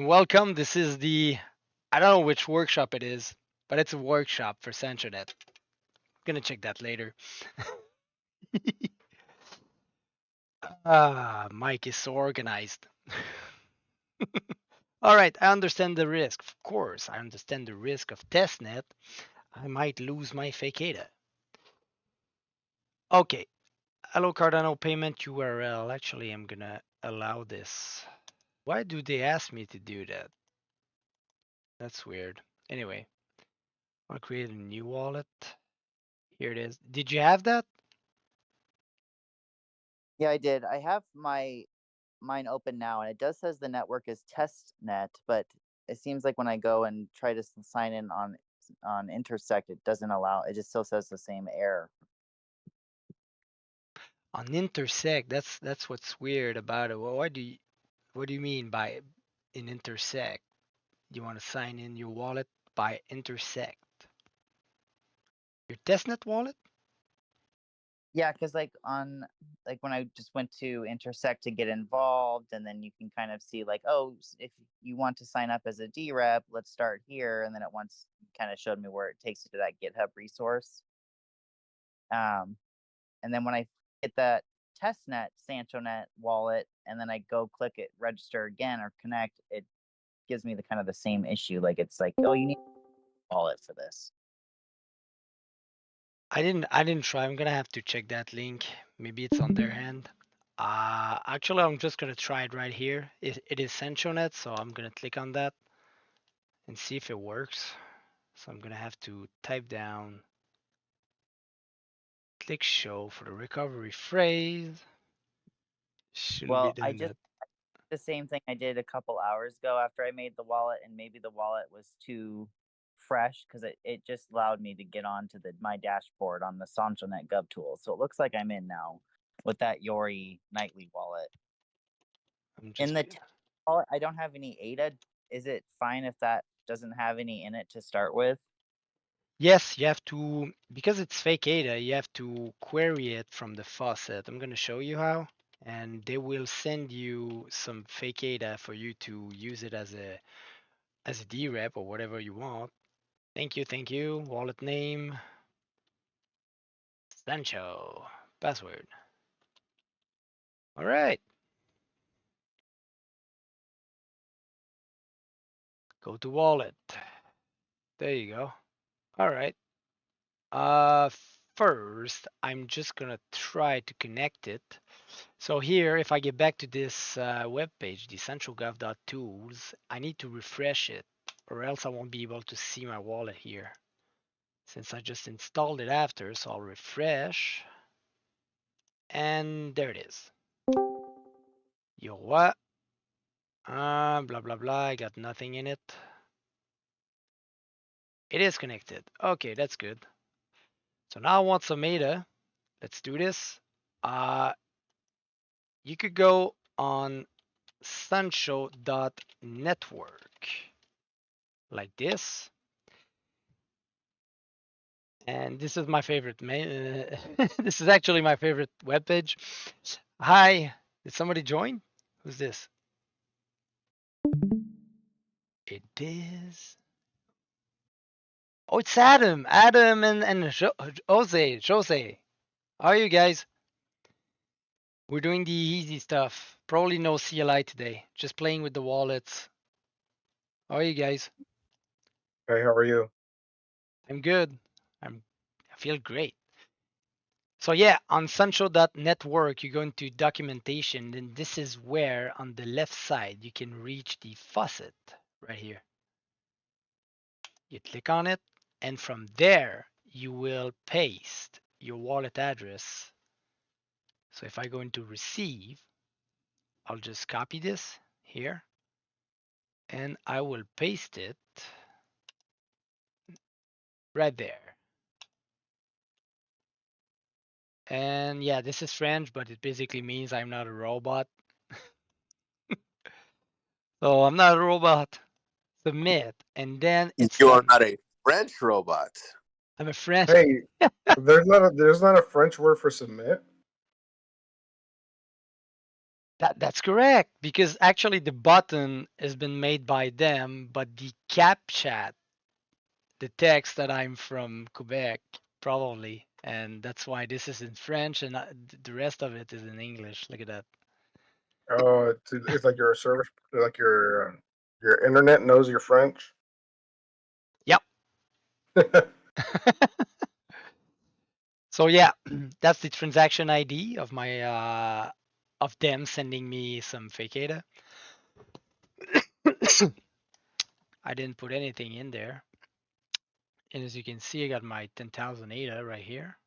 and welcome. This is I don't know which workshop it is, but it's a workshop for SanchoNet. I'm gonna check that later. Mike is so organized. All right, I understand the risk. Of course, I understand the risk of testnet. I might lose my fake data. Okay, hello Cardano payment URL. Actually, I'm gonna allow this. Why do they ask me to do that? That's weird. Anyway, I'll create a new wallet. Here it is. Did you have that? Yeah, I did. I have mine open now, and it does says the network is testnet, but it seems like when I go and try to sign in on Intersect, it doesn't allow. It just still says the same error. On intersect, that's what's weird about it. Well, what do you mean by in intersect? You want to sign in your wallet by intersect? Your testnet wallet? Yeah, because like when I just went to Intersect to get involved, and then you can kind of see like, oh, if you want to sign up as a DREP, let's start here, and then it once kind of showed me where it takes you to that GitHub resource. And then when I get that testnet SanchoNet wallet, and then I go click it, register again or connect, it gives me the kind of the same issue. Like it's like, oh, you need a wallet for this. I didn't try. I'm gonna have to check that link. Maybe it's on their hand. Actually, I'm just gonna try it right here. It is SanchoNet, so I'm gonna click on that and see if it works. So I'm gonna have to type down, click show for the recovery phrase. Shouldn't be Well, I doing just that. the same thing I did a couple hours ago after I made the wallet, and maybe the wallet was too fresh because it just allowed me to get onto my dashboard on the SanchoNet Gov tool. So it looks like I'm in now with that Yori nightly wallet. I'm In just the wallet, I don't have any ADA. Is it fine if that doesn't have any in it to start with? Yes, you have to, because it's fake data, you have to query it from the faucet. I'm going to show you how, and they will send you some fake data for you to use it as a DREP or whatever you want. Thank you, thank you. Wallet name, Sancho, password. All right, go to wallet. There you go. All right. Uh, First, I'm just gonna try to connect it. So here, if I get back to this web page, the centralgov.tools, I need to refresh it, or else I won't be able to see my wallet here. Since I just installed it after, so I'll refresh, and there it is. Yo, what? Blah blah blah. I got nothing in it. It is connected. Okay, that's good. So now I want some data. Let's do this. You could go on SanchoNet like this. And this is my favorite. This is actually my favorite webpage. Hi, did somebody join? Who's this? It is. Oh, it's Adam. Adam and Jose. How are you guys? We're doing the easy stuff. Probably no CLI today. Just playing with the wallets. How are you guys? Hey, how are you? I'm good. I feel great. So yeah, on Network, you go into documentation, and this is where on the left side you can reach the faucet right here. You click on it, and from there you will paste your wallet address. So if I go into receive, I'll just copy this here, and I will paste it right there. And yeah, this is French, but it basically means I'm not a robot. So I'm not a robot. Submit, and then it's You are done. not a French robot. I'm a French. Hey, there's not a French word for submit. That's correct, because actually the button has been made by them, but the captcha, the text that I'm from Quebec, probably, and that's why this is in French and the rest of it is in English. Look at that. Oh, it's like your service, like your internet knows your French. Yep. So yeah, that's the transaction ID of my of them sending me some fake data. I didn't put anything in there. And as you can see, I got my 10,000 ADA right here.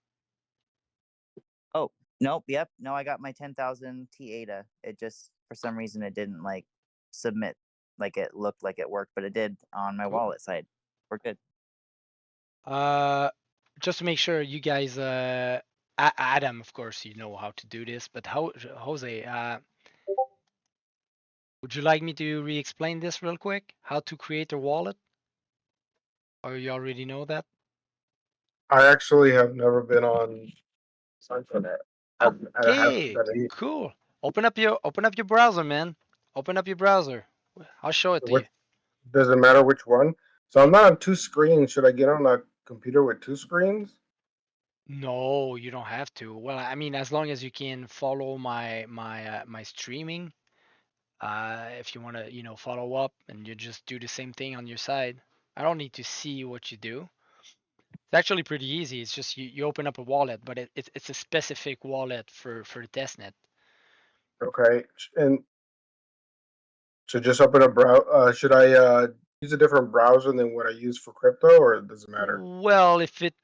Oh, nope. Yep. No, I got my 10,000 T-ADA. It just, for some reason, it didn't like submit like it looked like it worked, but it did on my Cool. wallet side. We're good. Just to make sure you guys, Adam, of course, you know how to do this, but Jose, would you like me to re-explain this real quick? How to create a wallet? Or you already know that? I actually have never been on SanchoNet. I haven't Okay, done any. cool. Open up your browser, man. Open up your browser. I'll show it to Which you. does it matter which one? So I'm not on two screens. Should I get on a computer with two screens? No, you don't have to. Well, I mean, as long as you can follow my streaming, if you want to, follow up and you just do the same thing on your side. I don't need to see what you do. It's actually pretty easy. It's just you open up a wallet, but it's a specific wallet for the testnet. Okay, and so just open a brow. Should I use a different browser than what I use for crypto, or does it matter? Well, if it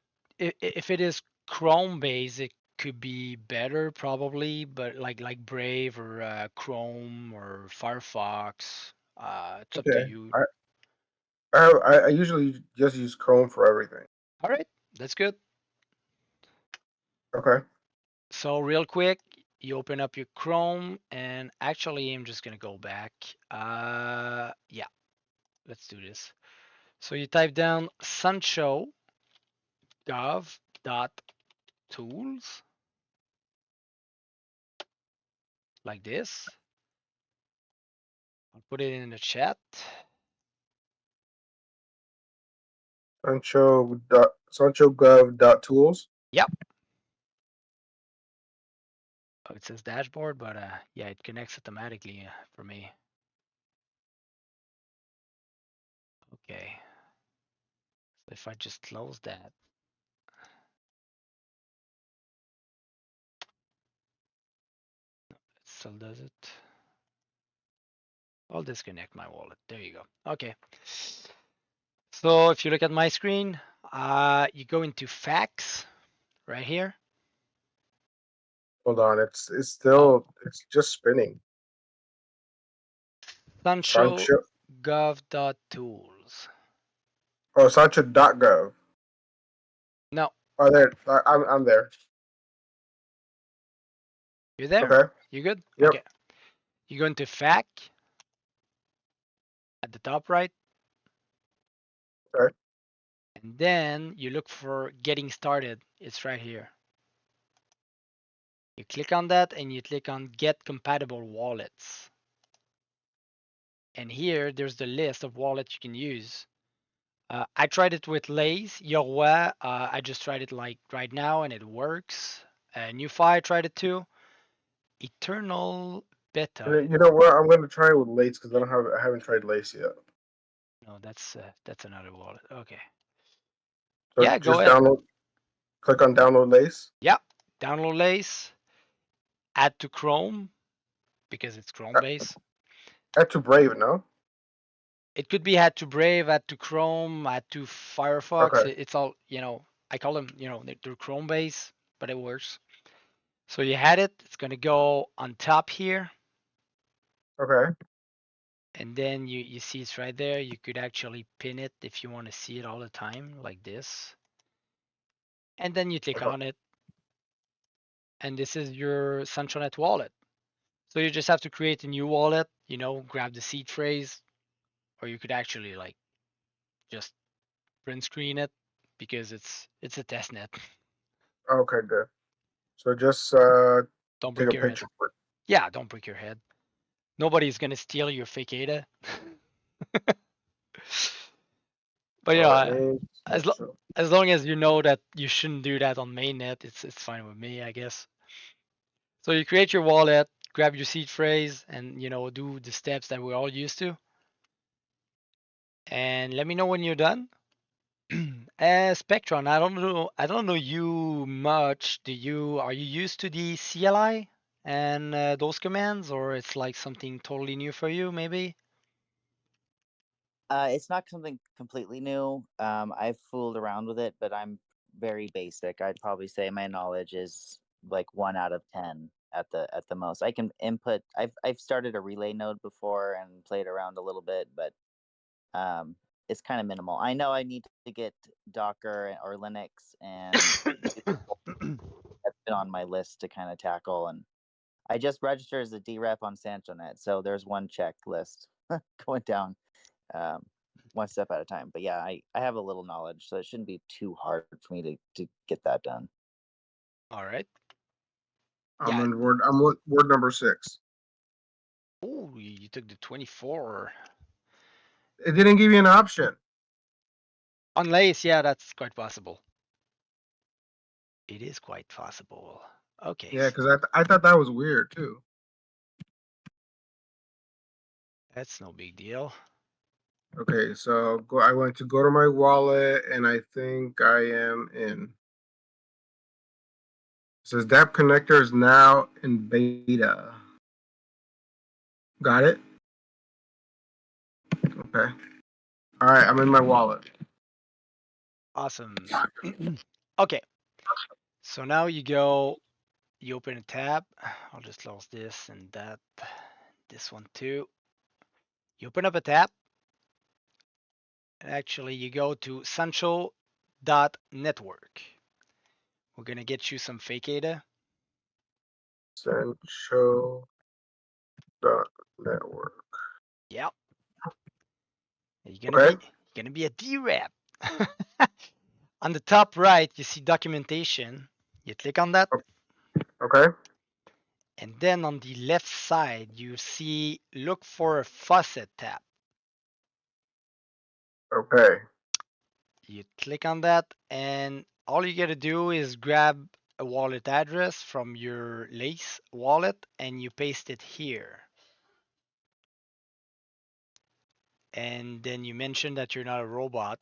is Chrome based, it could be better probably, but like Brave or Chrome or Firefox, it's up to Okay, you. I usually just use Chrome for everything. All right, that's good. Okay, So real quick, you open up your Chrome, and actually, I'm just gonna go back. Yeah, let's do this. So you type down sancho.gov.tools like this. I'll put it in the chat. SanchoGov.tools. Yep. Oh, it says dashboard, but yeah, it connects automatically for me. Okay. So if I just close that, it still does it. I'll disconnect my wallet. There you go. Okay. So if you look at my screen, you go into fax right here. Hold on, it's Oh, still it's just spinning. Sancho. sancho.gov.tools. Oh, Sancho.gov. No, Oh, there. I'm there. you're there? Okay. You good? Yep. Okay. You go into fac at the top right, Okay. and then you look for getting started. It's right here. You click on that and you click on get compatible wallets. And here there's the list of wallets you can use. I tried it with Lace, Yoroi. I just tried it like right now and it works. NewFi I tried it too. Eternal Beta. You know what? I'm gonna try it with Lace because I haven't tried Lace yet. No, that's another wallet. Okay. So Yeah, go just ahead. click on download Lace. Yeah, download Lace. Add to Chrome because it's Chrome Uh, based. Add to Brave, no? It could be add to Brave, add to Chrome, add to Firefox. Okay. It's all, I call them, they're Chrome based, but it works. So you had it. It's going to go on top here. Okay. And then you see it's right there. You could actually pin it if you want to see it all the time like this. And then you click Hold on. on it. And this is your SanchoNet wallet. So you just have to create a new wallet, grab the seed phrase, or you could actually like just print screen it because it's a test net. Okay, good. So just Don't take a procure it. picture for it. Yeah, don't break your head. Nobody's gonna steal your fake ADA. But Alright, as lo- so as long as you know that you shouldn't do that on mainnet, it's fine with me, I guess. So you create your wallet, grab your seed phrase, and do the steps that we're all used to. And let me know when you're done. Spectron, I don't know you much. Are you used to the CLI and those commands, or it's like something totally new for you, maybe? It's not something completely new. I've fooled around with it, but I'm very basic. I'd probably say my knowledge is like 1 out of 10 at the most. I can input. I've started a relay node before and played around a little bit, but um, it's kind of minimal. I know I need to get Docker or Linux, and that's been on my list to kind of tackle. And I just registered as a DREP on SanchoNet, so there's one checklist going down, one step at a time. But yeah, I have a little knowledge, so it shouldn't be too hard for me to get that done. All right. I'm Yeah. in word number 6. Oh, you took the 24. It didn't give you an option. Unless, yeah, that's quite possible. It is quite possible. Okay, Yeah, because I thought that was weird too. that's no big deal. Okay, so I went to go to my wallet, and I think I am in. It says DApp connector is now in beta. Got it? Okay. All right, I'm in my wallet. Awesome. Okay, so now you open a tab. I'll just close this and that, this one too. You open up a tab. And actually, you go to SanchoNet Workshop. We're gonna get you some fake data. Sancho network. Yeah, Okay. you're gonna be a DRAP. On the top right, you see documentation. You click on that, Okay. and then on the left side, you see look for a faucet tab. Okay. You click on that, and all you gotta do is grab a wallet address from your Lace wallet and you paste it here. And then you mention that you're not a robot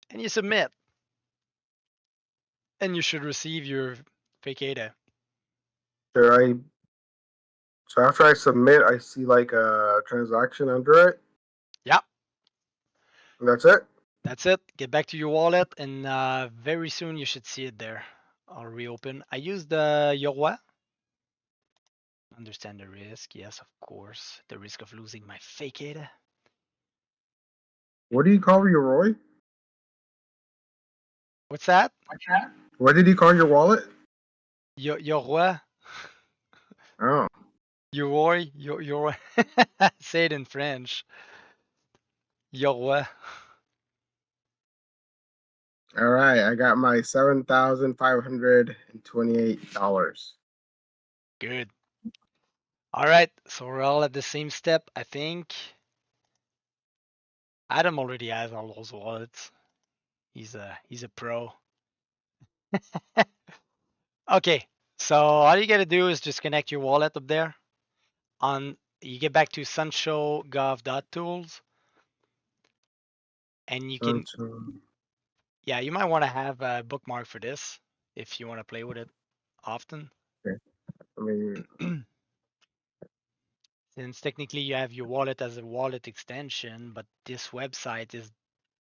and you submit. And you should receive your fake data. Should I? So after I submit, I see like a transaction under it. Yeah, And that's it. that's it. Get back to your wallet, and very soon you should see it there. I'll reopen. I used the Yoroi. Understand the risk. Yes, of course. The risk of losing my fake data. What do you call your Roy? What's that? What did he call your wallet? Yoroi. Oh, Yoroi. Yoroi. Say it in French. Yoroi. all right. I got my $7,528. Good. All right. So we're all at the same step, I think. Adam already has all those wallets. He's a pro. Okay, so all you gotta do is just connect your wallet up there. You get back to sunshowgov.tools, and you can, Sancho. yeah, you might want to have a bookmark for this if you want to play with it often. Okay. I mean, Since technically you have your wallet as a wallet extension, but this website is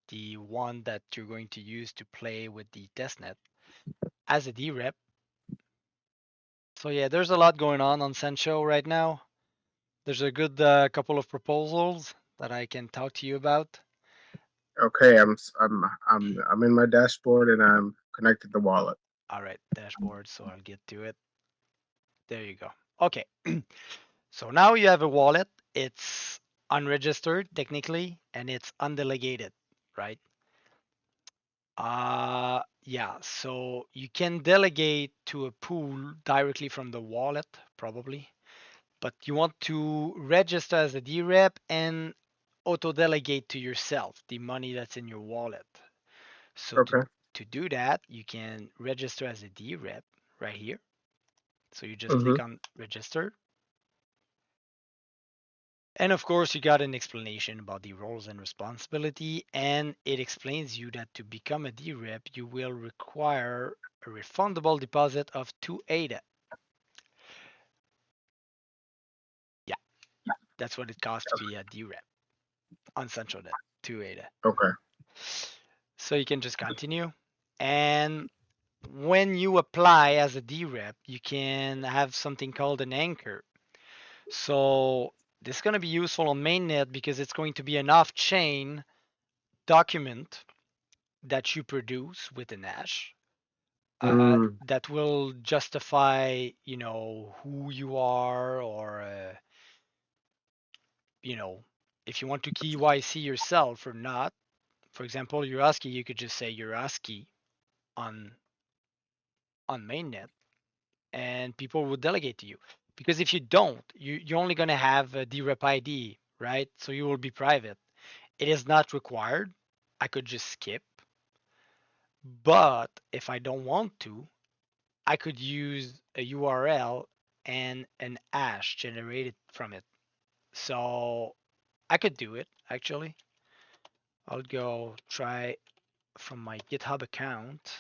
the one that you're going to use to play with the testnet as a DREP. So yeah, there's a lot going on Sancho right now. There's a good couple of proposals that I can talk to you about. okay. I'm in my dashboard and I'm connected the wallet. All right, dashboard. So I'll get to it. There you go. Okay. So now you have a wallet. It's unregistered technically, and it's undelegated, right? Yeah, so you can delegate to a pool directly from the wallet, probably, but you want to register as a DREP and auto delegate to yourself the money that's in your wallet. So Okay. to do that, you can register as a DREP right here. So you just Mm-hmm. click on register. And of course, you got an explanation about the roles and responsibility, and it explains you that to become a DREP, you will require a refundable deposit of 2 ADA. Yeah, that's what it costs to be a DREP on SanchoNet, 2 ADA. Okay. So you can just continue. And when you apply as a DREP, you can have something called an anchor. So this is going to be useful on mainnet because it's going to be an off-chain document that you produce with an hash Mm. that will justify, who you are, or you know, if you want to KYC yourself or not. For example, your ASCII, you could just say your ASCII on mainnet, and people will delegate to you. Because if you don't, you're only going to have a DREP ID, right? So you will be private. It is not required. I could just skip. But if I don't want to, I could use a URL and an hash generated from it. So I could do it actually. I'll go try from my GitHub account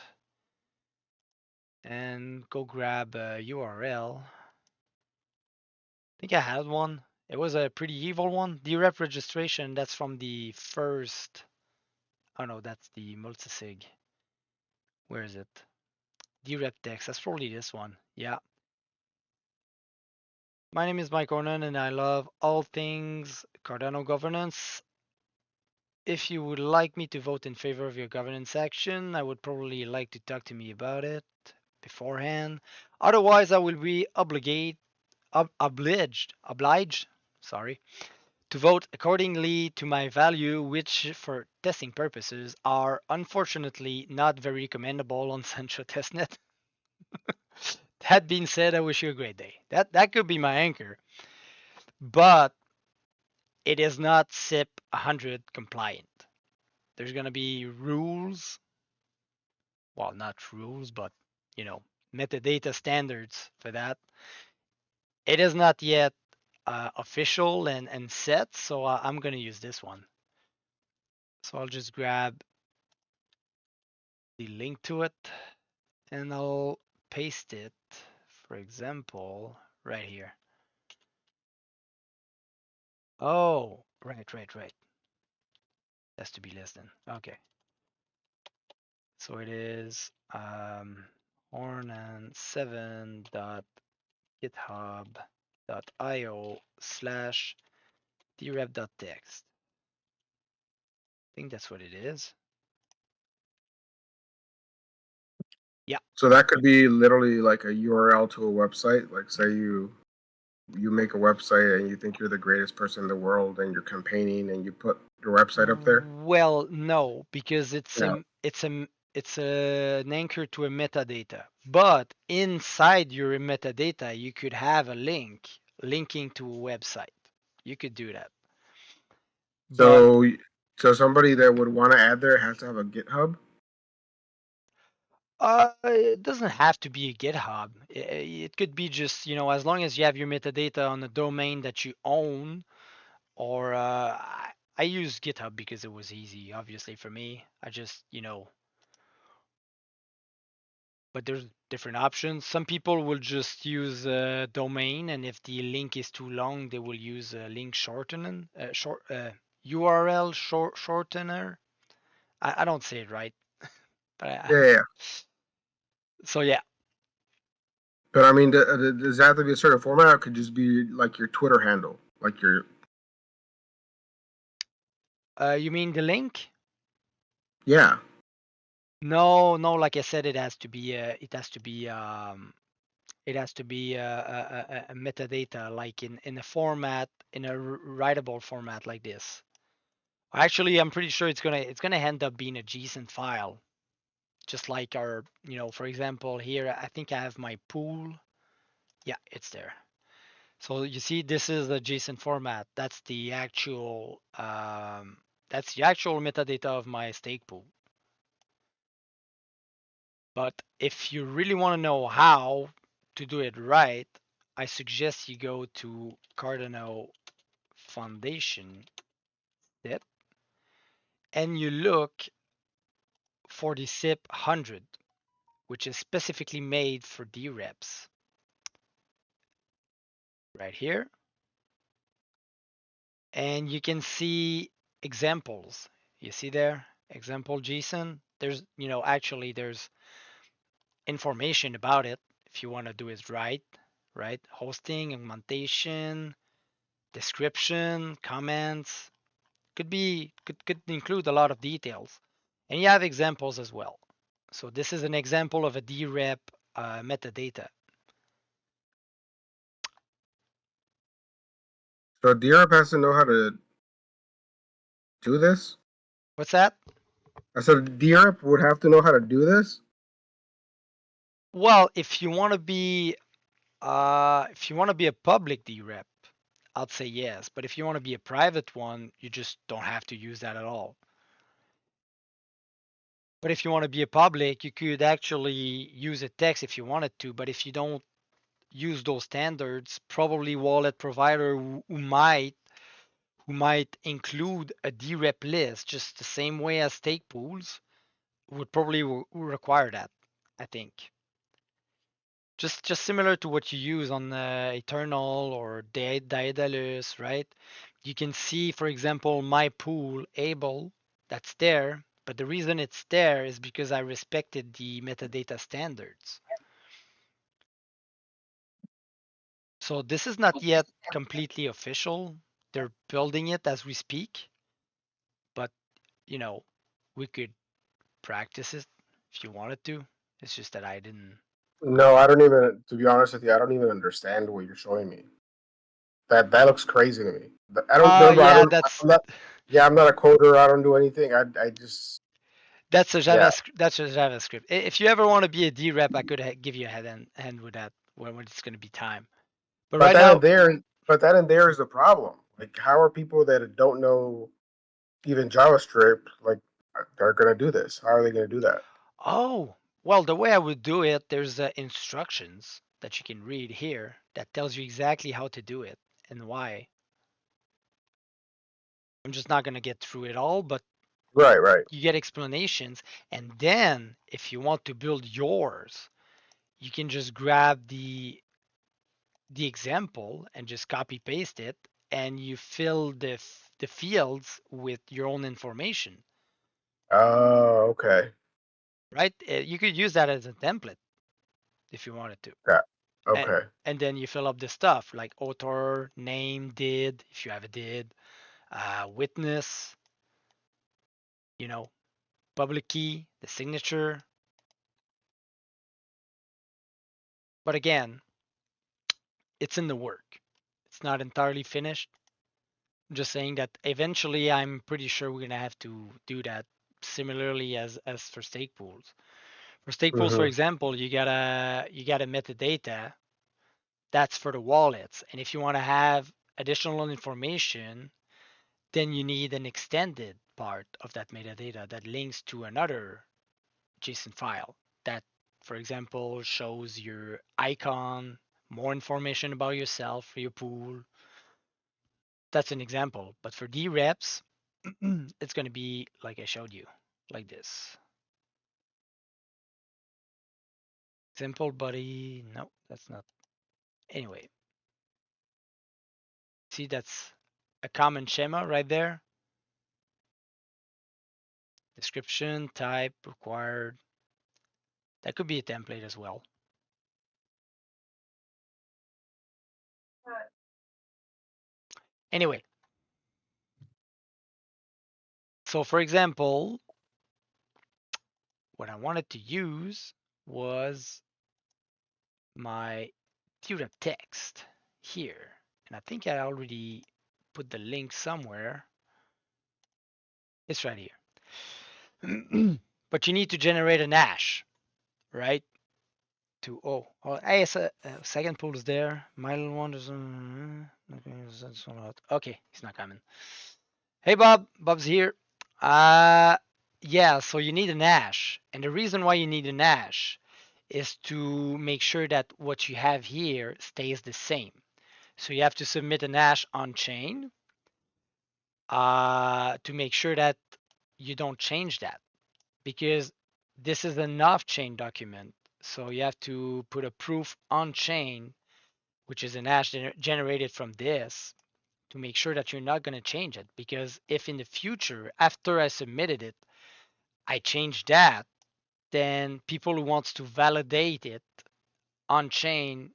and go grab a URL. I think I had one. It was a pretty evil one. DREP registration, that's from the first. Oh no, that's the multisig. Where is it? DREP text. That's probably this one. Yeah. My name is Mike Ornan and I love all things Cardano governance. If you would like me to vote in favor of your governance action, I would probably like to talk to me about it beforehand. Otherwise, I will be obliged, sorry, to vote accordingly to my value, which for testing purposes are unfortunately not very commendable on Sancho testnet. That being said, I wish you a great day. That could be my anchor, but it is not SIP 100 compliant. There's gonna be rules, well, not rules, but you know, metadata standards for that. It is not yet official and set, so I'm gonna use this one. So I'll just grab the link to it and I'll paste it, for example, right here. Oh, right. Has to be less than. Okay. So it is hornan7.github.io/drep.txt. I think that's what it is. Yeah. So that could be literally like a URL to a website. Like, say you make a website and you think you're the greatest person in the world and you're campaigning and you put your website up there. Well, no, because it's Yeah. an anchor to a metadata. But inside your metadata, you could have a link linking to a website. You could do that. But So somebody that would want to add there has to have a GitHub. it doesn't have to be a GitHub. It could be just, as long as you have your metadata on a domain that you own, or I use GitHub because it was easy, obviously, for me. I just, but there's different options. Some people will just use a domain, and if the link is too long, they will use a link shortening, URL shortener. I don't say it right, but Yeah. so yeah. But I mean, does that have to be a certain format? Or it could just be like your Twitter handle, like your. You mean the link? Yeah. No, no. Like I said, it has to be a metadata, like in a format, in a writable format like this. Actually, I'm pretty sure it's gonna end up being a JSON file. just like our, for example, here, I think I have my pool. Yeah, it's there. So you see, this is the JSON format. That's the actual metadata of my stake pool. But if you really want to know how to do it right, I suggest you go to Cardano Foundation tip and you look for the SIP 100, which is specifically made for DREPs. Right here. And you can see examples. You see there, example JSON. There's, actually there's information about it if you want to do it right, right? Hosting, augmentation, description, comments. Could include a lot of details. And you have examples as well. So this is an example of a DREP metadata. So DRF has to know how to do this? What's that? I said DRF would have to know how to do this? Well, if you want to be a public DREP, I'd say yes. But if you want to be a private one, you just don't have to use that at all. But if you want to be a public, you could actually use a text if you wanted to. But if you don't use those standards, probably wallet provider who might include a DREP list, just the same way as stake pools, would probably require that, I think. Just similar to what you use on Eternal or Daedalus, right? You can see, for example, my pool able that's there, but the reason it's there is because I respected the metadata standards. So this is not yet completely official. They're building it as we speak, but we could practice it if you wanted to. It's just that I didn't. No, I don't even. To be honest with you, I don't even understand what you're showing me. That looks crazy to me. I don't remember. I Yeah, don't. that's I'm not. Yeah, I'm not a coder. I don't do anything. I just. That's a Yeah. JavaScript. That's a JavaScript. If you ever want to be a DREP, I could give you a hand with that when it's going to be time. But But right that now, in there. But that in there is the problem. Like, how are people that don't know even JavaScript like are gonna do this? How are they gonna do that? oh, well, the way I would do it, there's instructions that you can read here that tells you exactly how to do it and why. I'm just not going to get through it all, but Right. Right. you get explanations. And then if you want to build yours, you can just grab the example and just copy paste it, and you fill the fields with your own information, Oh. Okay. right? You could use that as a template if you wanted to. Yeah. and, Okay. and then you fill up the stuff like author, name, did, if you have a did, witness, you know, public key, the signature. But again, it's in the work. It's not entirely finished. I'm just saying that eventually I'm pretty sure we're gonna have to do that similarly as for stake pools. For stake pools, for Mm-hmm. example, you got a metadata that's for the wallets, and if you want to have additional information, then you need an extended part of that metadata that links to another JSON file that, for example, shows your icon, more information about yourself for your pool. That's an example. But for DREPs, it's going to be like I showed you, like this. Simple, buddy. No, that's not. Anyway, see, that's a common schema right there. Description, type, required. That could be a template as well. Anyway, so for example, what I wanted to use was my theorem text here. And I think I already put the link somewhere. It's right here. but you need to generate an hash, right? Hey, second pool is there. My little one is okay. He's not coming. Hey, Bob. Bob's here. Yeah. So you need an hash, and the reason why you need an hash is to make sure that what you have here stays the same. So you have to submit an hash on chain to make sure that you don't change that, because this is an off-chain document. So you have to put a proof on chain, which is an hash generated from this, to make sure that you're not going to change it. Because if in the future, after I submitted it, I change that, then people who wants to validate it on chain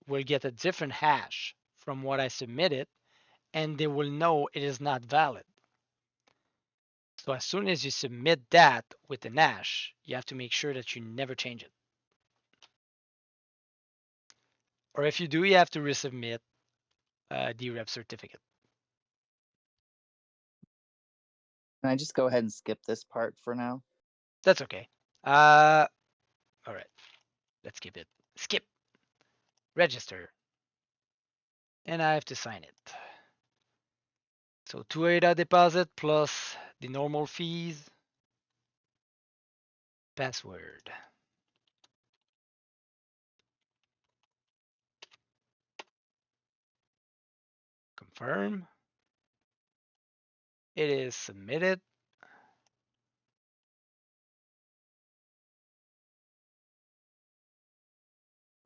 will get a different hash from what I submitted, and they will know it is not valid. So as soon as you submit that with an hash, you have to make sure that you never change it. Or if you do, you have to resubmit a DREP certificate. Can I just go ahead and skip this part for now? That's okay. All right, let's skip it. Skip. Register. And I have to sign it. So 2 ADA deposit plus the normal fees. Password. Confirm. It is submitted.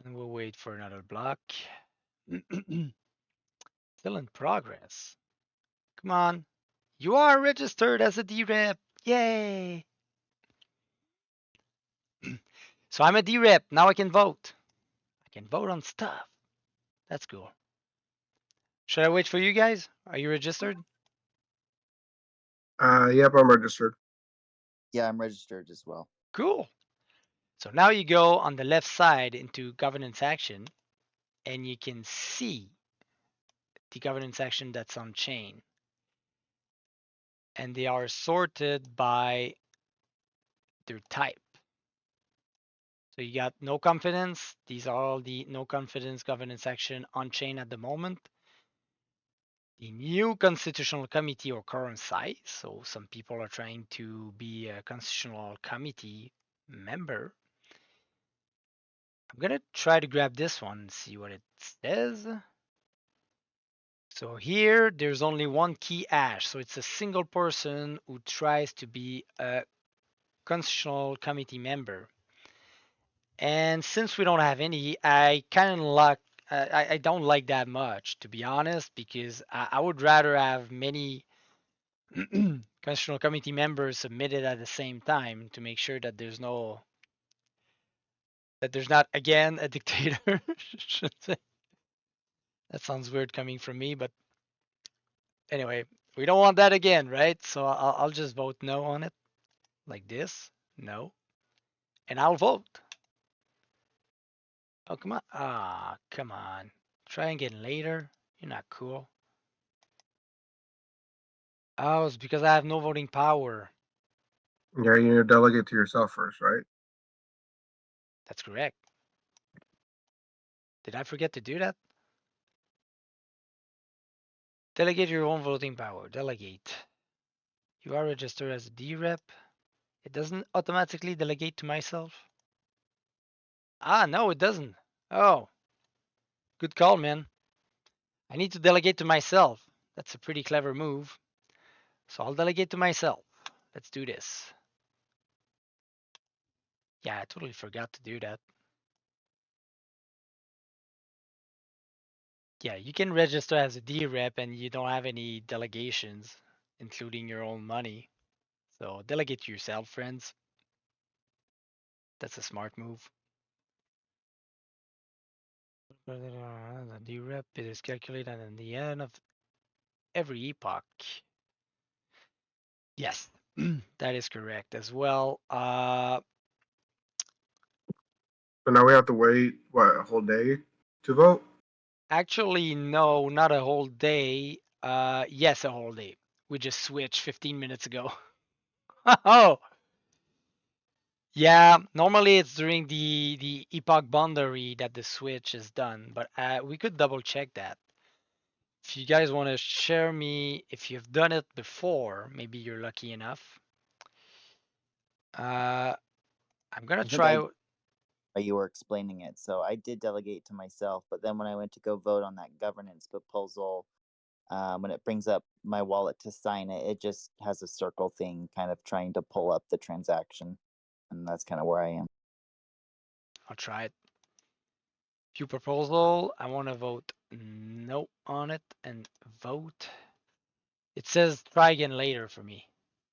And we'll wait for another block. Still in progress. Come on. You are registered as a DREP. Yay. So I'm a DREP. Now I can vote. I can vote on stuff. That's cool. Should I wait for you guys? Are you registered? Yep, I'm registered. Yeah, I'm registered as well. Cool. So now you go on the left side into governance action, and you can see the governance action that's on chain. And they are sorted by their type. So you got no confidence. These are all the no confidence governance action on chain at the moment. The new constitutional committee or current size. So some people are trying to be a constitutional committee member. I'm gonna try to grab this one and see what it says. So here, there's only one key hash. So it's a single person who tries to be a constitutional committee member. And since we don't have any, I kind of like, I don't like that much, to be honest, because I would rather have many constitutional committee members submitted at the same time to make sure that there's not again a dictator. That sounds weird coming from me, but anyway, we don't want that again, right? So I'll just vote no on it, like this, no, and I'll vote. Oh, come on. Ah, come on. Try again later. You're not cool. Oh, it's because I have no voting power. Yeah, you need to delegate to yourself first, right? That's correct. Did I forget to do that? Delegate your own voting power. Delegate. You are registered as a DREP. It doesn't automatically delegate to myself. Ah, no, it doesn't. Oh, good call, man. I need to delegate to myself. That's a pretty clever move. So I'll delegate to myself. Let's do this. Yeah, I totally forgot to do that. Yeah, you can register as a DREP and you don't have any delegations, including your own money. So delegate to yourself, friends. That's a smart move. The DREP is calculated at the end of every epoch. Yes, that is correct as well. So now we have to wait, what, a whole day to vote? Actually, no, not a whole day. Yes, a whole day. We just switched 15 minutes ago. Oh, Yeah, normally it's during the epoch boundary that the switch is done, but we could double check that. If you guys want to share me if you've done it before, maybe you're lucky enough. I'm gonna I think I try. did while you were explaining it. So I did delegate to myself, but then when I went to go vote on that governance proposal, when it brings up my wallet to sign it, it just has a circle thing kind of trying to pull up the transaction. And that's kind of where I am. I'll try it. View proposal. I want to vote no on it and vote. It says try again later for me.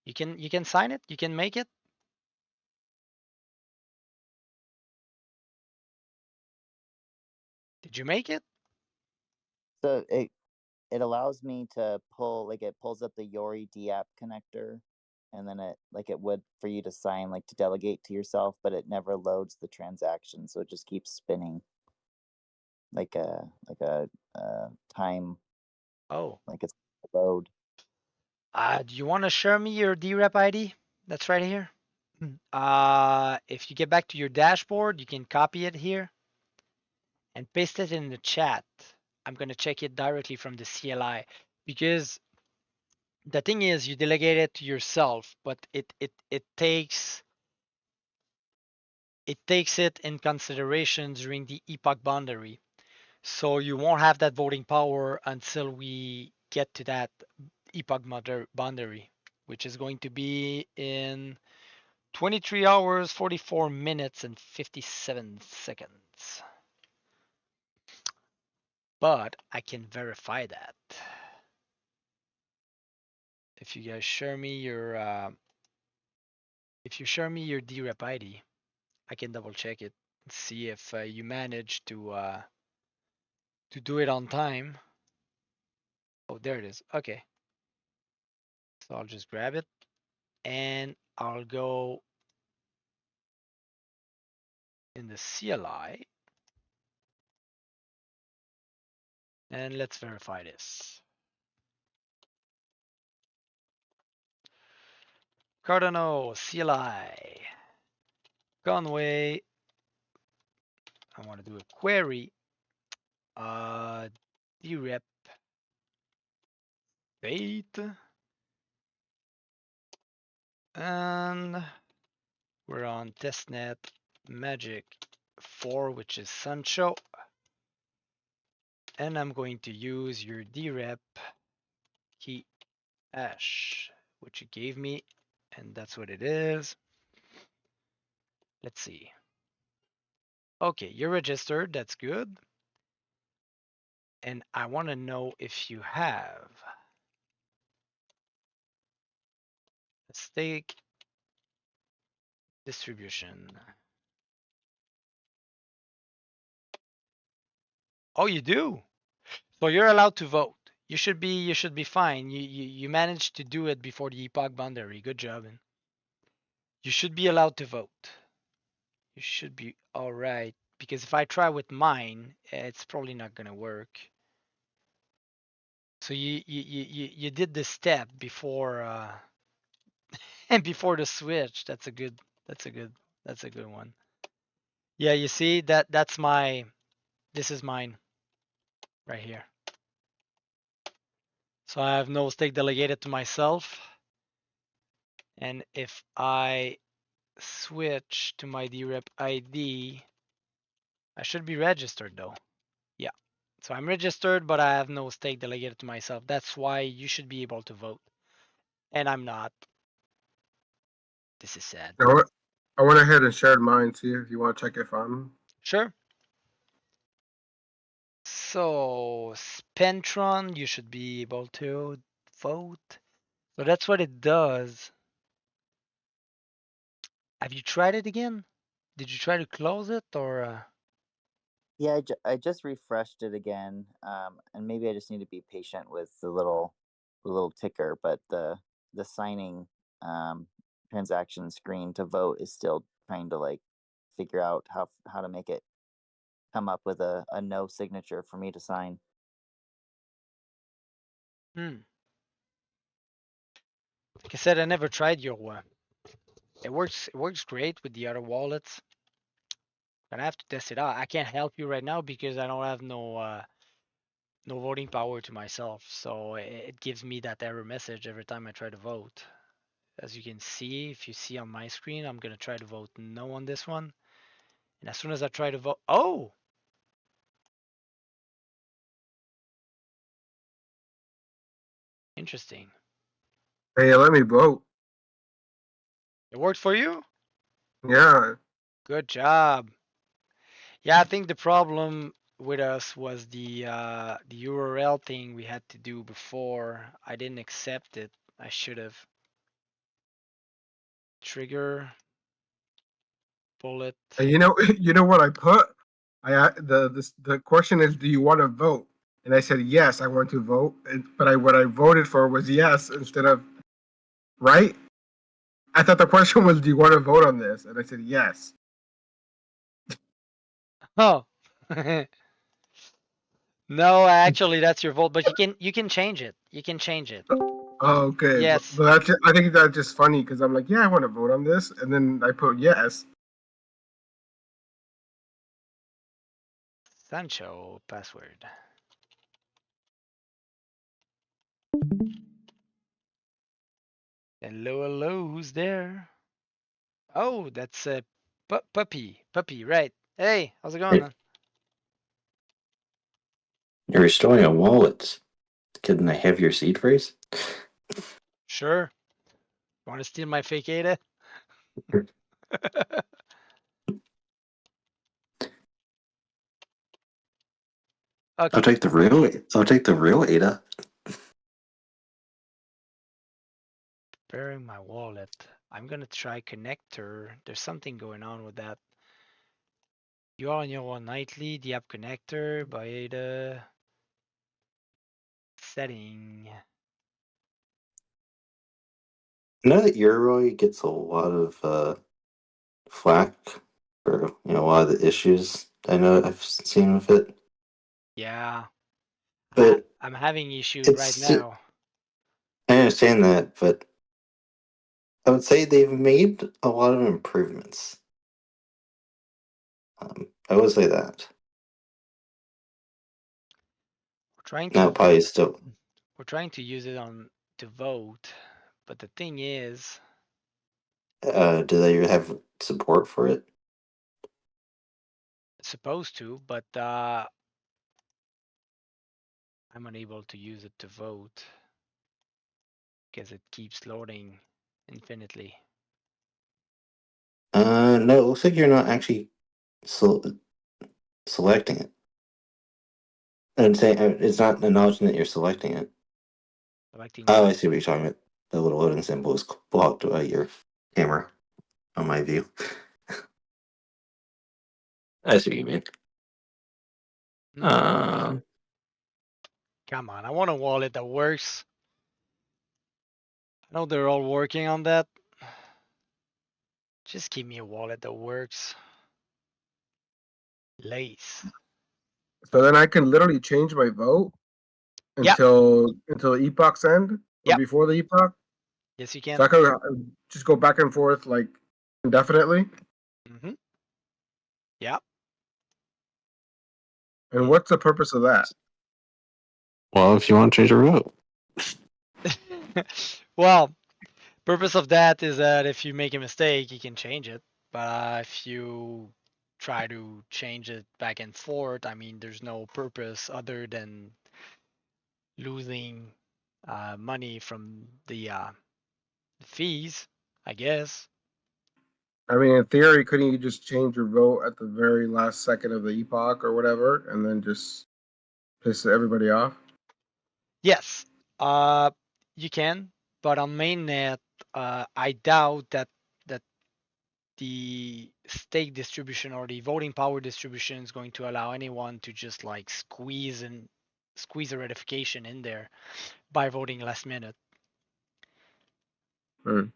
You can sign it. You can make it. Did you make it? So it allows me to pull, like, it pulls up the Yori D app connector, and then it, like, it would for you to sign, like, to delegate to yourself, but it never loads the transaction, so it just keeps spinning like a time, Oh. like it's load. Do you want to share me your DREP ID? That's right here. If you get back to your dashboard, you can copy it here and paste it in the chat. I'm gonna check it directly from the CLI because the thing is you delegate it to yourself, but it takes it in consideration during the epoch boundary. So you won't have that voting power until we get to that epoch boundary, which is going to be in 23 hours, 44 minutes, and 57 seconds. But I can verify that. If you guys share me your if you share me your DREP ID, I can double check it and see if you manage to do it on time. Oh, there it is. Okay, so I'll just grab it and I'll go in the CLI and let's verify this. Cardano CLI Conway. I want to do a query. DREP date and we're on testnet magic 4, which is Sancho, and I'm going to use your DREP key hash, which you gave me, and that's what it is. Let's see. Okay, you're registered, that's good. And I want to know if you have a stake distribution. Oh, you do? So you're allowed to vote. You should be fine. You managed to do it before the epoch boundary. Good job. And you should be allowed to vote. You should be all right. Because if I try with mine, it's probably not gonna work. So you did the step before and before the switch. That's a good one. Yeah, you see that's my this is mine right here. So I have no stake delegated to myself. And if I switch to my DREP ID, I should be registered though. Yeah. So I'm registered, but I have no stake delegated to myself. That's why you should be able to vote. And I'm not. This is sad. I went ahead and shared mine. See if you want to check if I'm. Sure. So Spentron, you should be able to vote. So that's what it does. Have you tried it again? Did you try to close it or? Yeah, I just refreshed it again, and maybe I just need to be patient with the little ticker, but the signing um, transaction screen to vote is still trying to like figure out how to make it come up with a no signature for me to sign. Like I said, I never tried your one. It works great with the other wallets. Gonna have to test it out. I can't help you right now because I don't have no voting power to myself. So it gives me that error message every time I try to vote. As you can see, if you see on my screen, I'm gonna try to vote no on this one. And as soon as I try to vote, oh, interesting. Hey, let me vote. It worked for you? Yeah. Good job. Yeah, I think the problem with us was the URL thing we had to do before. I didn't accept it. I should have. Trigger, bullet. And you know what I put? The question is, do you want to vote? And I said yes, I want to vote. But what I voted for was yes instead of right. I thought the question was, do you want to vote on this? And I said yes. Oh. No, actually that's your vote, but you can change it. You can change it. Oh, okay, Yes. but I think that's just funny because I'm like, yeah, I want to vote on this, and then I put yes. Sancho password. Hello, hello, who's there? Oh, that's a puppy. Puppy, right. Hey, how's it going, You're man? restoring a wallet. Can I have your seed phrase? Sure. You want to steal my fake Ada? I'll Okay. take the real. I'll take the real Ada. Preparing my wallet. I'm gonna try connector. There's something going on with that. You are on your one nightly, the app connector, by Ada. Setting. I know that Yoroi gets a lot of flack for a lot of the issues I know I've seen with it, Yeah. but I'm having issues right it's now. I understand that, but I would say they've made a lot of improvements. I would say that. We're trying Now to probably still. we're trying to use it on to vote, but the thing is, Do they have support for it? it's supposed to, but I'm unable to use it to vote because it keeps loading infinitely. No. It looks like you're not actually selecting it. And say it's not acknowledging that you're selecting it. Selecting Oh, what? I see what you're talking about. The little loading symbol is blocked by your camera on my view. I see what you mean. Mm, come on, I want a wallet that works. I know they're all working on that. Just give me a wallet that works. Lace. So then I can literally change my vote Yep, until the epochs end or yep. before the epoch. Yes, you So can. I could just go back and forth like indefinitely. Mm-hmm. Yep. And what's the purpose of that? Well, if you want to change your vote. Well, purpose of that is that if you make a mistake, you can change it. But if you try to change it back and forth, I mean, there's no purpose other than losing money from the fees, I guess. I mean, in theory, couldn't you just change your vote at the very last second of the epoch or whatever, and then just piss everybody off? Yes, uh, you can, but on mainnet, I doubt that the stake distribution or the voting power distribution is going to allow anyone to just like squeeze a ratification in there by voting last minute, Hmm.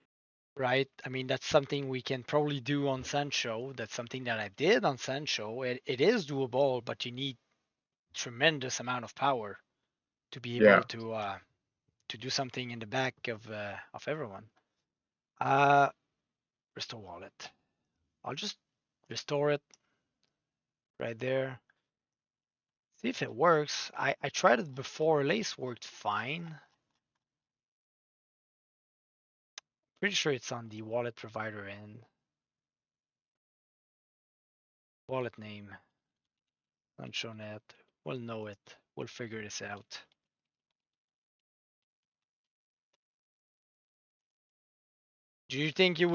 right? I mean, that's something we can probably do on Sancho. That's something that I did on Sancho. It is doable, but you need tremendous amount of power to be able Yeah. to do something in the back of everyone. Uh, Restore wallet. I'll just restore it right there. See if it works. I tried it before. Lace worked fine. Pretty sure it's on the wallet provider end. Wallet name. SanchoNet. We'll know it. We'll figure this out. Do you think you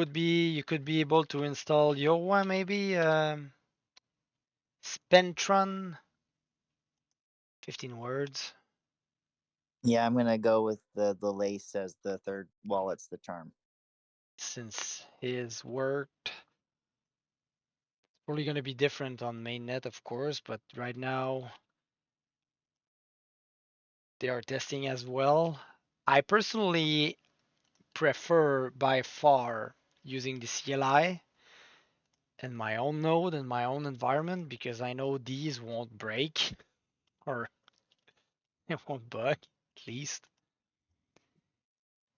could be able to install Yowa maybe? Spentron? 15 words. Yeah, I'm gonna go with the lace as the third wallet's the charm. Since his worked. Probably gonna be different on mainnet, of course, but right now they are testing as well. I personally prefer by far using the CLI in my own node and my own environment because I know these won't break or it won't bug at least.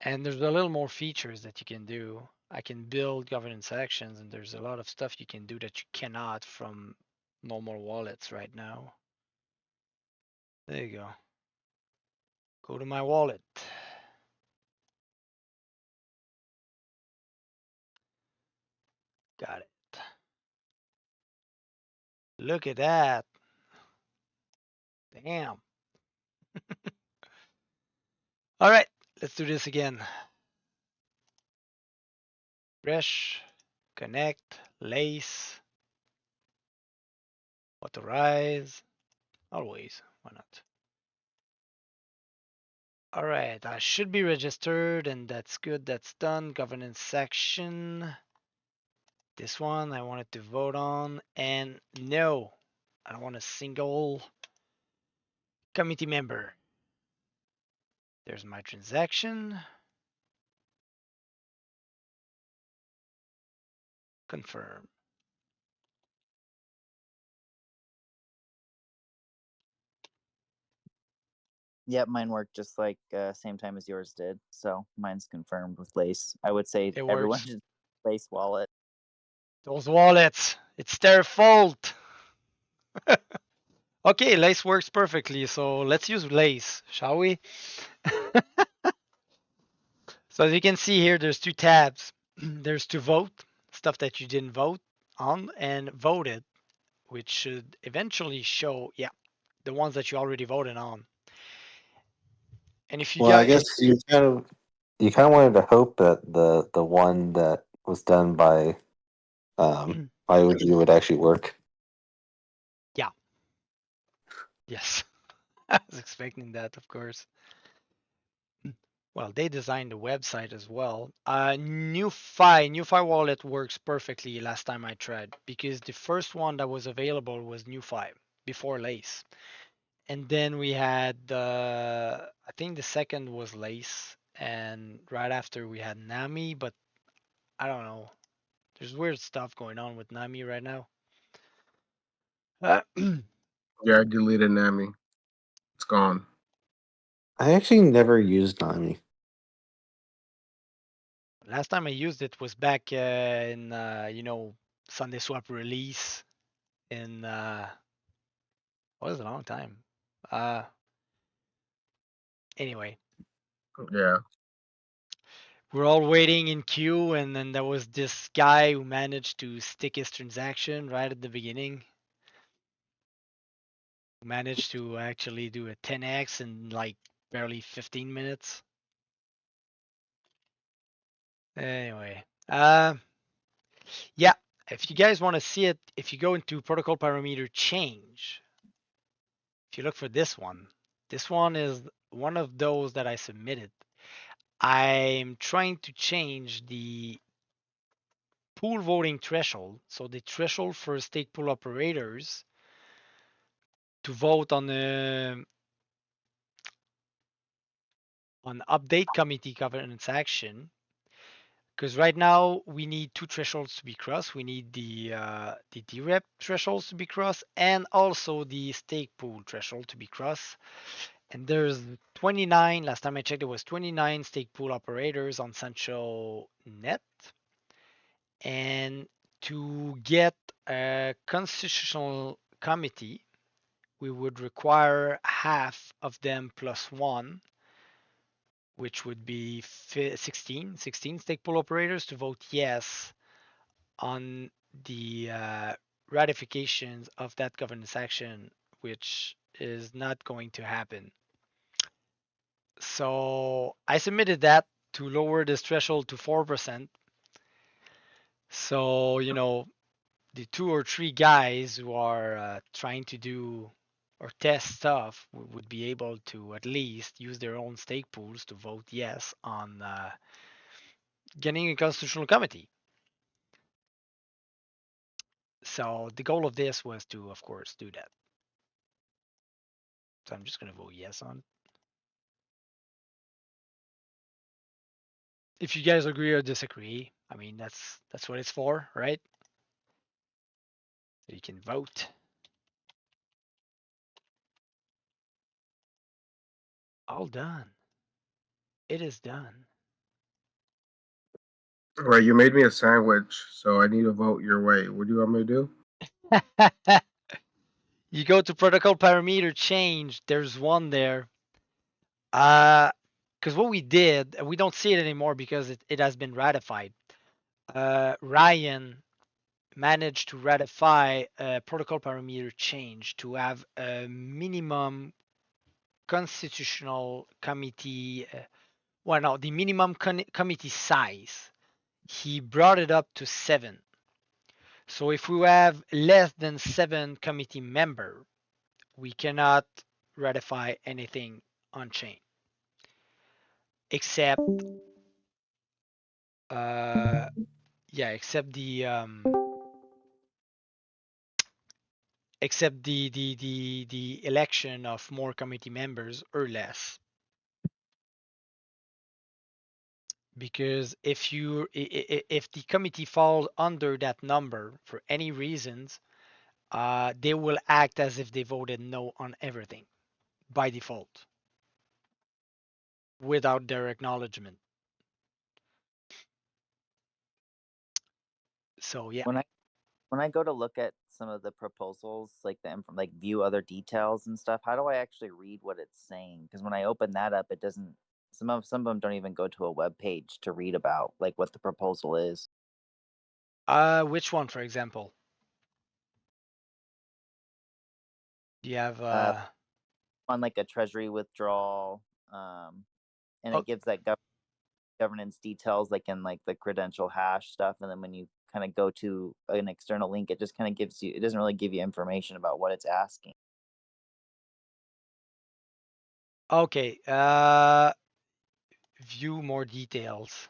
And there's a little more features that you can do. I can build governance actions and there's a lot of stuff you can do that you cannot from normal wallets right now. There you go. Go to my wallet. Got it. Look at that. Damn. All right, let's do this again. Fresh, connect, lace, authorize, always, why not? All right, I should be registered and that's good, that's done. Governance section. This one I wanted to vote on and no, I don't want a single committee member. There's my transaction. Confirm. Yep, mine worked just like same time as yours did. So mine's confirmed with lace. I would say It everyone works. should lace wallet. Those wallets, it's their fault. Okay, lace works perfectly, so let's use lace, shall we? So as you can see here, there's two tabs. There's to vote, stuff that you didn't vote on, and voted, which should eventually show, yeah, the ones that you already voted on. And if you Well, I got, guess you kind of wanted to hope that the one that was done by you would actually work. yeah, yes, I was expecting that, of course. Well, they designed the website as well. NewFi wallet works perfectly last time I tried because the first one that was available was NewFi before Lace. And then we had I think the second was Lace, and right after we had Nami, but I don't know. There's weird stuff going on with Nami right now. Yeah, I deleted Nami. It's gone. I actually never used Nami. Last time I used it was back in Sunday Swap release in what was a long time. Uh anyway, Yeah. we're all waiting in queue, and then there was this guy who managed to stick his transaction right at the beginning. Managed to actually do a 10x in like barely 15 minutes. Anyway, yeah, if you guys want to see it, if you go into protocol parameter change, if you look for this one is one of those that I submitted. I'm trying to change the pool voting threshold, so the threshold for stake pool operators to vote on the on update committee governance action. Because right now we need two thresholds to be crossed. We need the DREP thresholds to be crossed and also the stake pool threshold to be crossed. And there's 29. Last time I checked, there was 29 stake pool operators on SanchoNet, And to get a constitutional committee, we would require half of them plus one, which would be 16 stake pool operators to vote yes on the ratifications of that governance action, which is not going to happen. So I submitted that to lower this threshold to 4%. So, the 2 or 3 guys who are trying to do or test stuff would be able to at least use their own stake pools to vote yes on getting a constitutional committee. So the goal of this was to, of course, do that. So I'm just going to vote yes on it. If you guys agree or disagree, I mean, that's what it's for, right? So you can vote. All done. It is done. All right, you made me a sandwich, so I need to vote your way. What do you want me to do? You go to protocol parameter change. There's one there. Because what we did, we don't see it anymore because it has been ratified. Ryan managed to ratify a protocol parameter change to have a minimum constitutional committee. Well, no, the minimum committee size. He brought it up to 7. So if we have less than 7 committee member, we cannot ratify anything on chain, except except the election of more committee members or less. Because if the committee falls under that number for any reasons, they will act as if they voted no on everything by default without their acknowledgement. So yeah. When I go to look at some of the proposals, like like view other details and stuff, how do I actually read what it's saying? Because when I open that up, it doesn't. Some of them don't even go to a web page to read about like what the proposal is. Which one, for example? Do you have on like a treasury withdrawal, and oh, it gives that governance details like in like the credential hash stuff, and then when you kind of go to an external link, it just kind of gives you, it doesn't really give you information about what it's asking. okay, view more details.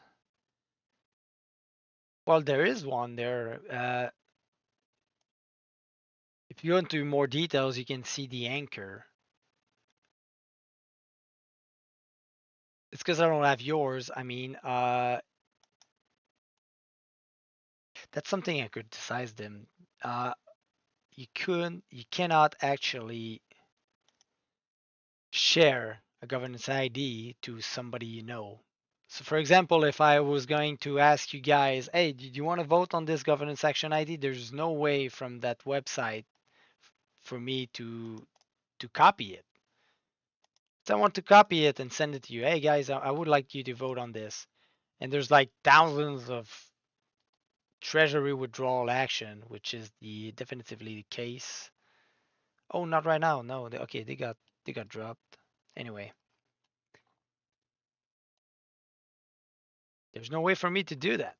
Well, there is one there. If you go into more details, you can see the anchor. It's because I don't have yours. I mean, that's something I criticize them. You cannot actually share a governance ID to somebody you know. So for example, if I was going to ask you guys, hey, do you want to vote on this governance action ID? There's no way from that website for me to copy it. So I want to copy it and send it to you. Hey guys, I would like you to vote on this. And there's like thousands of treasury withdrawal action, which is definitively the case. Oh, not right now. No, okay, they got dropped. Anyway, there's no way for me to do that.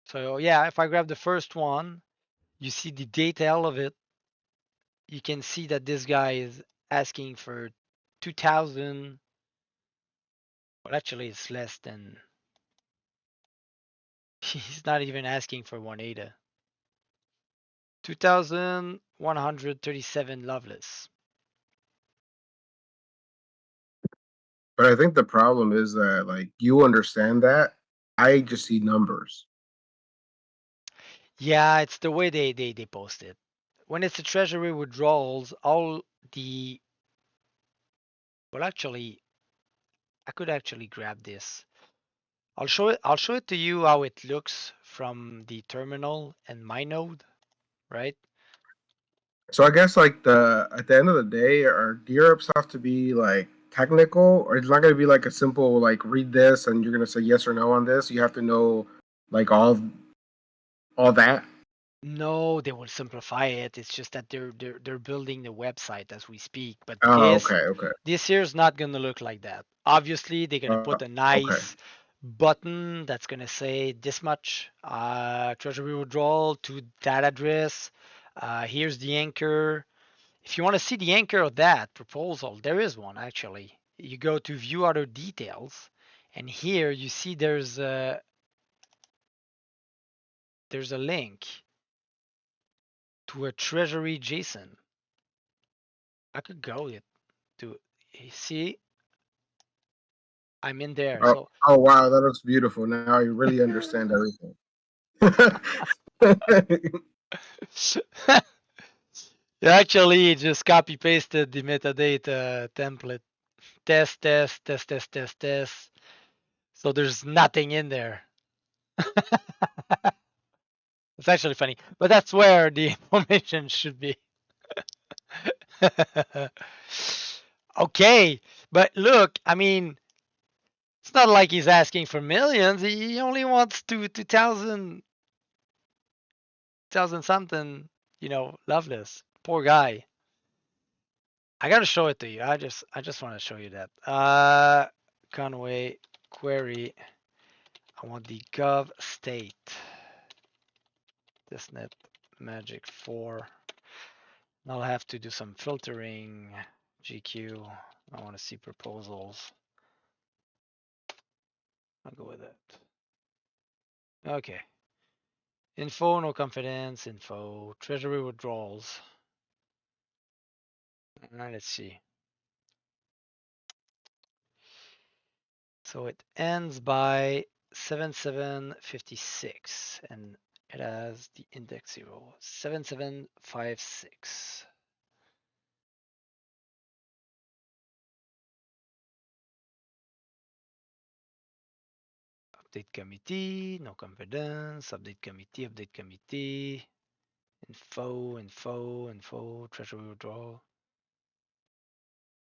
So yeah, if I grab the first one, you see the detail of it. You can see that this guy is asking for 2,000. Well, actually, it's less than. He's not even asking for 1 ADA. 2,137 Loveless. But I think the problem is that like you understand that. I just see numbers. Yeah, it's the way they post it. When it's a treasury withdrawals, all the well, actually, I could actually grab this. I'll show it to you how it looks from the terminal and my node, right? So I guess like at the end of the day, our gear ups have to be like technical, or it's not going to be like a simple like read this and you're going to say yes or no on this. You have to know like all that. No, they will simplify it. It's just that they're building the website as we speak. But Oh, okay, okay, this here's not gonna look like that. Obviously, they're gonna put a okay. nice button that's gonna say this much treasury withdrawal to that address. Here's the anchor. If you want to see the anchor of that proposal, there is one actually. You go to view other details, and here you see there's a link to a treasury JSON. I could go it to see. I'm in there. Oh, So oh wow, that looks beautiful. Now I really understand everything. you actually just copy pasted the metadata template. Test, test, test, test, test, test. So there's nothing in there. It's actually funny, but that's where the information should be. Okay, but look, I mean, it's not like he's asking for millions. He only wants 2,000 something, Loveless. Poor guy. I gotta show it to you. I just want to show you that. Conway query. I want the gov state. Testnet magic 4. I'll have to do some filtering. GQ. I want to see proposals. I'll go with that. Okay. Info, no confidence. Info, treasury withdrawals. Let's see. So it ends by 7756 and it has the index 0, 7756. Update committee, no confidence, update committee, info, treasury withdrawal.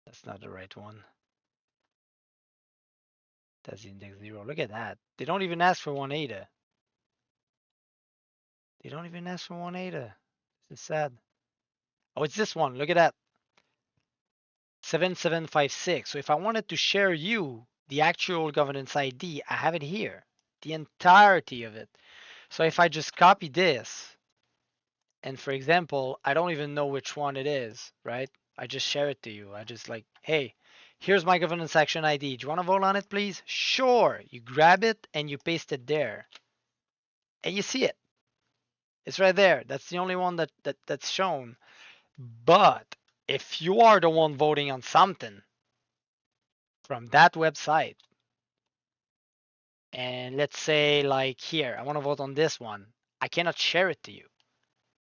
That's not the right one. That's the index 0. Look at that. They don't even ask for 1 ADA. They don't even ask for 1 ADA. This is sad. Oh, it's this one. Look at that. 7756. So if I wanted to share you the actual governance ID, I have it here, the entirety of it. So if I just copy this, and for example, I don't even know which one it is, right? I just share it to you. I just like, hey, here's my governance action ID. Do you want to vote on it, please? Sure. You grab it and you paste it there. And you see it. It's right there. That's the only one that's shown. But if you are the one voting on something from that website, and let's say like here, I want to vote on this one, I cannot share it to you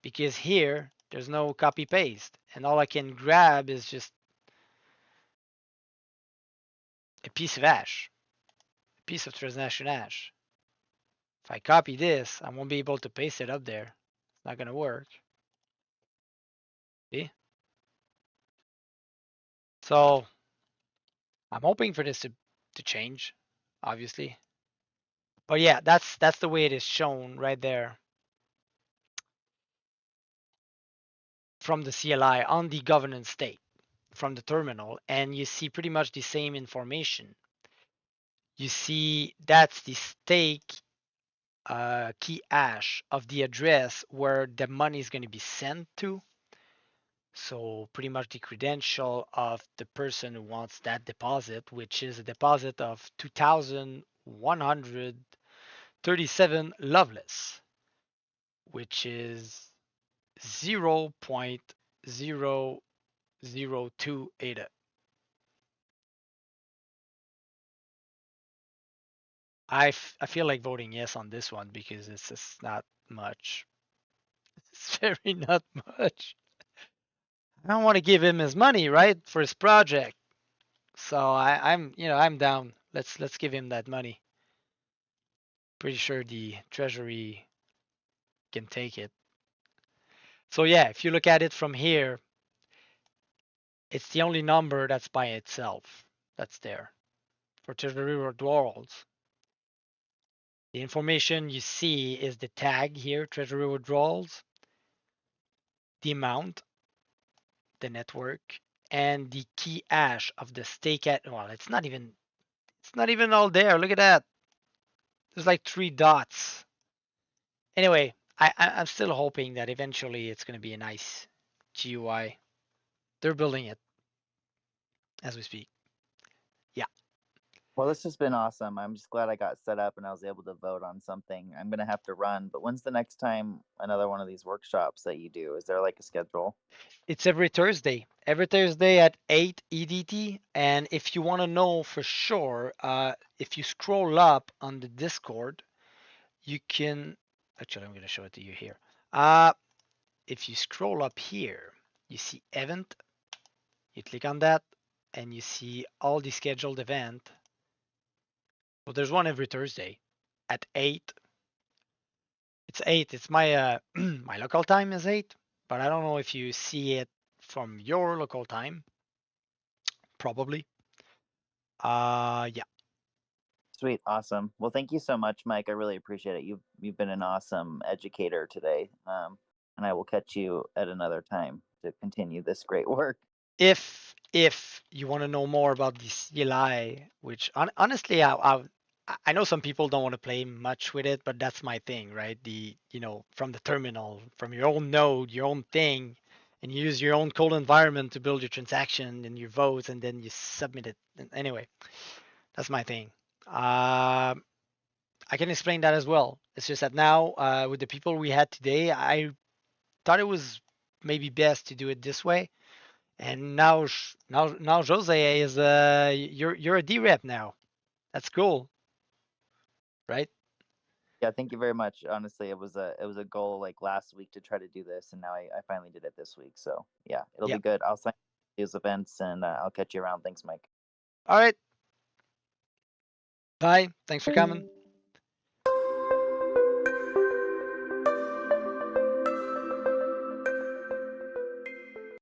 because here there's no copy paste and all I can grab is just a piece of ash, a piece of transnational ash. If I copy this, I won't be able to paste it up there. It's not gonna work. See? So I'm hoping for this to change, obviously. But yeah, that's the way it is shown right there from the CLI on the governance state from the terminal, and you see pretty much the same information. You see that's the stake key hash of the address where the money is going to be sent to. So pretty much the credential of the person who wants that deposit, which is a deposit of 2,137 Loveless, which is 0.002 ADA. I feel like voting yes on this one because it's just not much. It's very not much. I don't want to give him his money, right, for his project. So I'm down. Let's give him that money. Pretty sure the treasury can take it. So yeah, if you look at it from here, it's the only number that's by itself that's there for treasury withdrawals. The information you see is the tag here, treasury withdrawals, the amount, the network, and the key hash of the stake at, well, it's not even all there. Look at that. There's like 3 dots. Anyway, I'm still hoping that eventually it's going to be a nice GUI. They're building it as we speak. Yeah. Well, this has been awesome. I'm just glad I got set up and I was able to vote on something. I'm gonna have to run, but when's the next time another one of these workshops that you do? Is there like a schedule? It's every Thursday at 8 EDT. And if you want to know for sure, if you scroll up on the Discord, you can, actually, I'm going to show it to you here. If you scroll up here, you see event, you click on that, and you see all the scheduled event. Well, there's one every Thursday at 8. It's 8. It's my my local time is 8, but I don't know if you see it from your local time. Probably. Yeah. Sweet, awesome. Well, thank you so much, Mike. I really appreciate it. You've been an awesome educator today. And I will catch you at another time to continue this great work. If you want to know more about the CLI, which honestly, I know some people don't want to play much with it, but that's my thing, right? From the terminal, from your own node, your own thing, and you use your own code environment to build your transaction and your votes, and then you submit it. And anyway, that's my thing. I can explain that as well. It's just that now, with the people we had today, I thought it was maybe best to do it this way. And now Jose is you're a D rep now. That's cool, right? Yeah, thank you very much. Honestly, it was a goal like last week to try to do this, and now I finally did it this week. So yeah, it'll be good. I'll sign these events, and I'll catch you around. Thanks, Mike. All right. Bye. Thanks for coming.